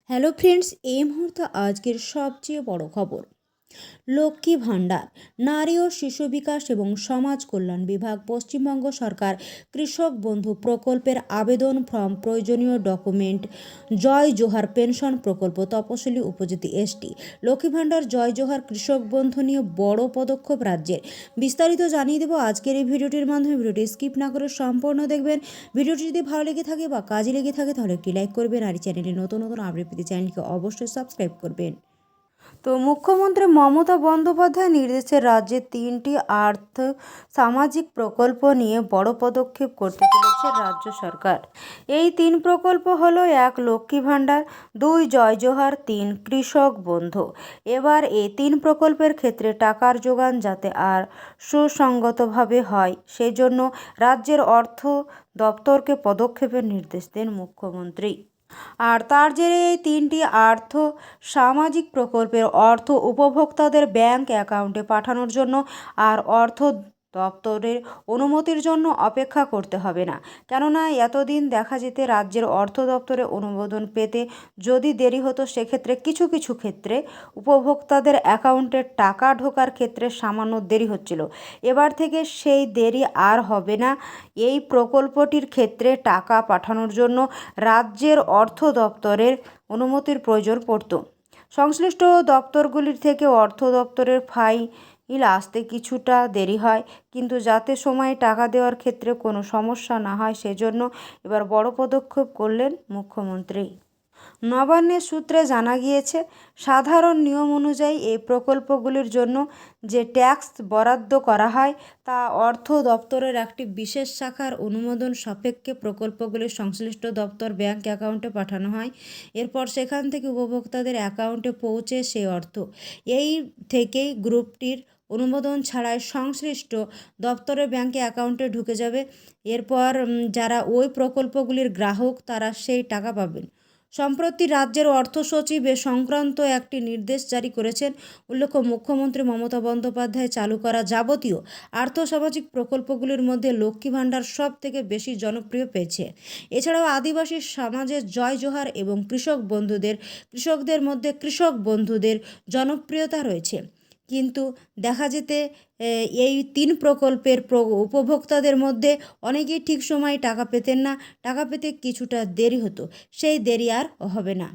Hello friends, এই মুহূর্তে আজকের সবচেয়ে বড় খবর। লক্ষ্মী ভাণ্ডার, নারী ও শিশু বিকাশ এবং সমাজ কল্যাণ বিভাগ, পশ্চিমবঙ্গ সরকার কৃষক বন্ধু প্রকল্পের আবেদন ফর্ম, প্রয়োজনীয় ডকুমেন্ট, জয় জোহার পেনশন প্রকল্প, তপশিলি উপজাতি এসটি, লক্ষ্মী ভাণ্ডার, জয় জোহার, কৃষক বন্ধু নিয়ে বড় পদক্ষেপ রাজ্যের। বিস্তারিত জানিয়ে দেবো আজকের এই ভিডিওটির মাধ্যমে। ভিডিওটি স্কিপ না করে সম্পূর্ণ দেখবেন। ভিডিওটি যদি ভালো লেগে থাকে বা কাজে লেগে থাকে তাহলে একটি লাইক করবেন, আর এই চ্যানেলে নতুন নতুন আপডেট পেতে চ্যানেলকে অবশ্যই সাবস্ক্রাইব করবেন। তো মুখ্যমন্ত্রী মমতা বন্দ্যোপাধ্যায় নির্দেশে রাজ্যে 3টি সামাজিক প্রকল্প নিয়ে বড় পদক্ষেপ করতে চলেছে রাজ্য সরকার। এই 3 প্রকল্প হলো 1 লক্ষ্মী ভাণ্ডার, 2 জয় জোহার, 3 কৃষক বন্ধু। এবার এই 3 প্রকল্পের ক্ষেত্রে টাকার যোগান যাতে আর সুসংগতভাবে হয় সেই জন্য রাজ্যের অর্থ দপ্তরকে পদক্ষেপের নির্দেশ দেন মুখ্যমন্ত্রী। আর তার জেরে এই 3টি সামাজিক প্রকল্পের অর্থ উপভোক্তাদের ব্যাংক অ্যাকাউন্টে পাঠানোর জন্য আর অর্থ দপ্তরের অনুমতির জন্য অপেক্ষা করতে হবে না। কেননা এতদিন দেখা যেতে রাজ্যের অর্থ দপ্তরে অনুমোদন পেতে যদি দেরি হতো, সেক্ষেত্রে কিছু কিছু ক্ষেত্রে উপভোক্তাদের অ্যাকাউন্টে টাকা ঢোকার ক্ষেত্রে সামান্য দেরি হচ্ছিল। এবার থেকে সেই দেরি আর হবে না। এই প্রকল্পটির ক্ষেত্রে টাকা পাঠানোর জন্য রাজ্যের অর্থ দপ্তরের অনুমতির প্রয়োজন পড়ত। সংশ্লিষ্ট দপ্তরগুলির থেকে অর্থ দপ্তরের ফাইল আসতে কিছুটা দেরি হয়, কিন্তু যাতে সময়ে টাকা দেওয়ার ক্ষেত্রে কোনো সমস্যা না হয় সেজন্য এবার বড় পদক্ষেপ করলেন মুখ্যমন্ত্রী। নবান্নের সূত্রে জানা গিয়েছে, সাধারণ নিয়ম অনুযায়ী এই প্রকল্পগুলির জন্য যে ট্যাক্স বরাদ্দ করা হয় তা অর্থ দপ্তরের একটি বিশেষ শাখার অনুমোদন সাপেক্ষে প্রকল্পগুলির সংশ্লিষ্ট দপ্তর ব্যাংক অ্যাকাউন্টে পাঠানো হয়। এরপর সেখান থেকে উপভোক্তাদের অ্যাকাউন্টে পৌঁছে সেই অর্থ এই থেকেই গ্রুপটির অনুমোদন ছাড়াই সংশ্লিষ্ট দপ্তরের ব্যাংকে অ্যাকাউন্টে ঢুকে যাবে। এরপর যারা ওই প্রকল্পগুলির গ্রাহক তারা সেই টাকা পাবেন। সম্প্রতি রাজ্যের অর্থ সচিব এ সংক্রান্ত একটি নির্দেশ জারি করেছেন। উল্লেখ্য, মুখ্যমন্ত্রী মমতা বন্দ্যোপাধ্যায় চালু করা যাবতীয় আর্থসামাজিক প্রকল্পগুলির মধ্যে লক্ষ্মী ভাণ্ডার সব থেকে বেশি জনপ্রিয় পেয়েছে। এছাড়াও আদিবাসী সমাজের জয় জোহার এবং কৃষকদের মধ্যে কৃষক বন্ধুদের জনপ্রিয়তা রয়েছে। কিন্তু দেখা যেতে এই 3 প্রকল্পের উপভোক্তাদের মধ্যে অনেকেই ঠিক সময়ে টাকা পেতেন না, টাকা পেতে কিছুটা দেরি হতো। সেই দেরি আর হবে না।